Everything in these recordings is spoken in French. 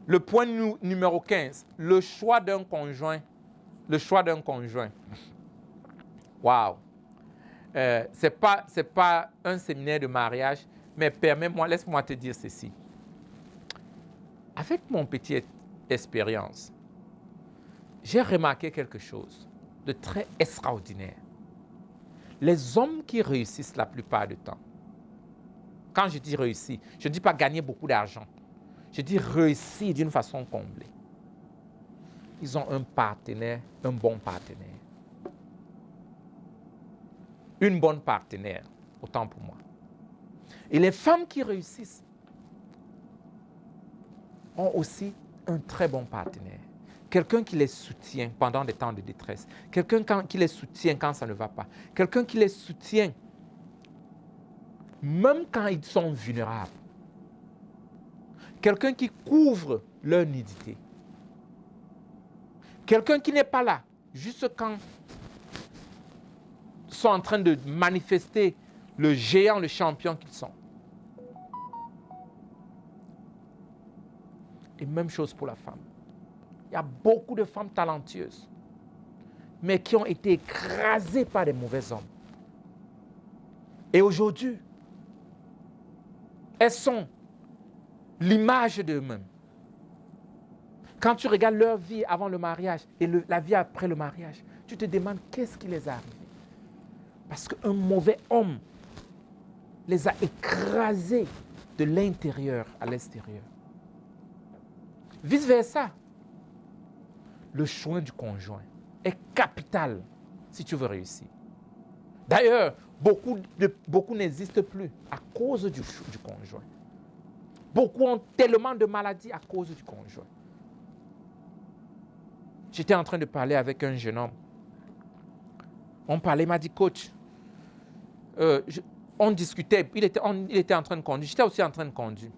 Le point numéro 15, le choix d'un conjoint. Le choix d'un conjoint. Waouh! Ce n'est pas un séminaire de mariage, mais permets-moi, laisse-moi te dire ceci. Avec mon petite expérience, j'ai remarqué quelque chose de très extraordinaire. Les hommes qui réussissent la plupart du temps, quand je dis réussir, je ne dis pas gagner beaucoup d'argent, je dis réussir d'une façon comblée. Ils ont un partenaire, un bon partenaire. Une bonne partenaire, autant pour moi. Et les femmes qui réussissent ont aussi un très bon partenaire. Quelqu'un qui les soutient pendant des temps de détresse. Quelqu'un qui les soutient quand ça ne va pas. Quelqu'un qui les soutient même quand ils sont vulnérables. Quelqu'un qui couvre leur nudité. Quelqu'un qui n'est pas là juste quand ils sont en train de manifester le géant, le champion qu'ils sont. Et même chose pour la femme. Il y a beaucoup de femmes talentueuses, mais qui ont été écrasées par des mauvais hommes. Et aujourd'hui, elles sont l'image d'eux-mêmes. Quand tu regardes leur vie avant le mariage et la vie après le mariage, tu te demandes qu'est-ce qui les est arrivé. Parce qu'un mauvais homme les a écrasés de l'intérieur à l'extérieur. Vice-versa, le choix du conjoint est capital si tu veux réussir. D'ailleurs, beaucoup n'existent plus à cause du conjoint. Beaucoup ont tellement de maladies à cause du conjoint. J'étais en train de parler avec un jeune homme. On parlait, il m'a dit, coach, on discutait, il était en train de conduire, j'étais aussi en train de conduire.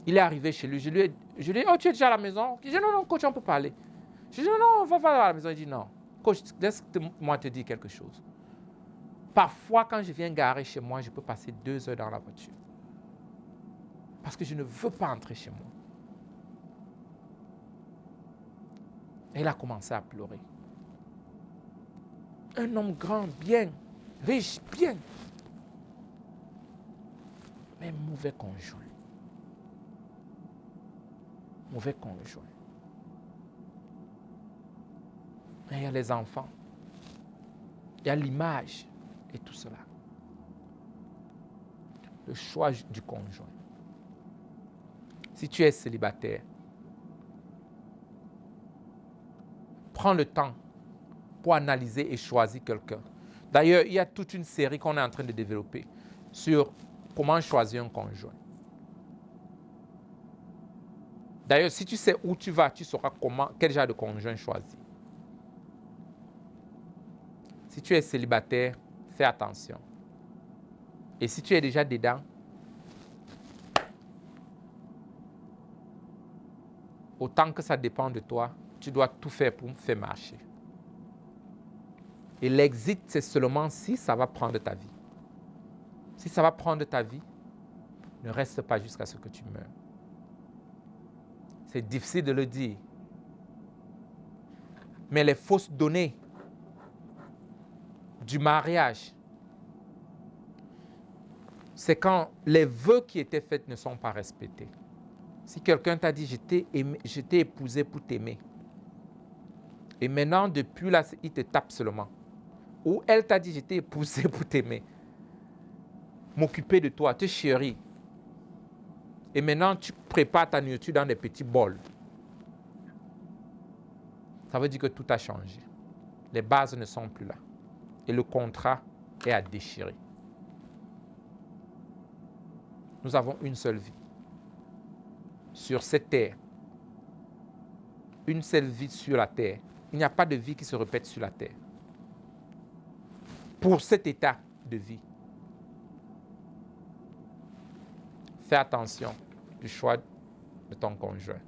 Il est arrivé chez lui, je lui ai dit, oh, tu es déjà à la maison? Il dit, non, coach, on peut parler. Je lui ai dit, non, va à la maison. Il dit, non, coach, laisse-moi te dire quelque chose. Parfois, quand je viens garer chez moi, je peux passer 2 heures dans la voiture. Parce que je ne veux pas entrer chez moi. Et il a commencé à pleurer. Un homme grand, bien, riche, bien. Mais mauvais conjoint. Mauvais conjoint. Et il y a les enfants. Il y a l'image et tout cela. Le choix du conjoint. Si tu es célibataire, prends le temps pour analyser et choisir quelqu'un. D'ailleurs, il y a toute une série qu'on est en train de développer sur comment choisir un conjoint. D'ailleurs, si tu sais où tu vas, tu sauras quel genre de conjoint choisir. Si tu es célibataire, fais attention. Et si tu es déjà dedans, autant que ça dépend de toi, tu dois tout faire pour faire marcher. Et l'exit, c'est seulement si ça va prendre ta vie. Si ça va prendre ta vie, ne reste pas jusqu'à ce que tu meurs. C'est difficile de le dire. Mais les fausses données du mariage, c'est quand les vœux qui étaient faits ne sont pas respectés. Si quelqu'un t'a dit, je t'ai épousé pour t'aimer, et maintenant, depuis là, il te tape seulement. Ou elle t'a dit, je t'ai épousé pour t'aimer, m'occuper de toi, te chérir. Et maintenant, tu prépares ta nourriture dans des petits bols. Ça veut dire que tout a changé. Les bases ne sont plus là. Et le contrat est à déchirer. Nous avons une seule vie. Sur cette terre. Une seule vie sur la terre. Il n'y a pas de vie qui se répète sur la terre. Pour cet état de vie, fais attention du choix de ton conjoint.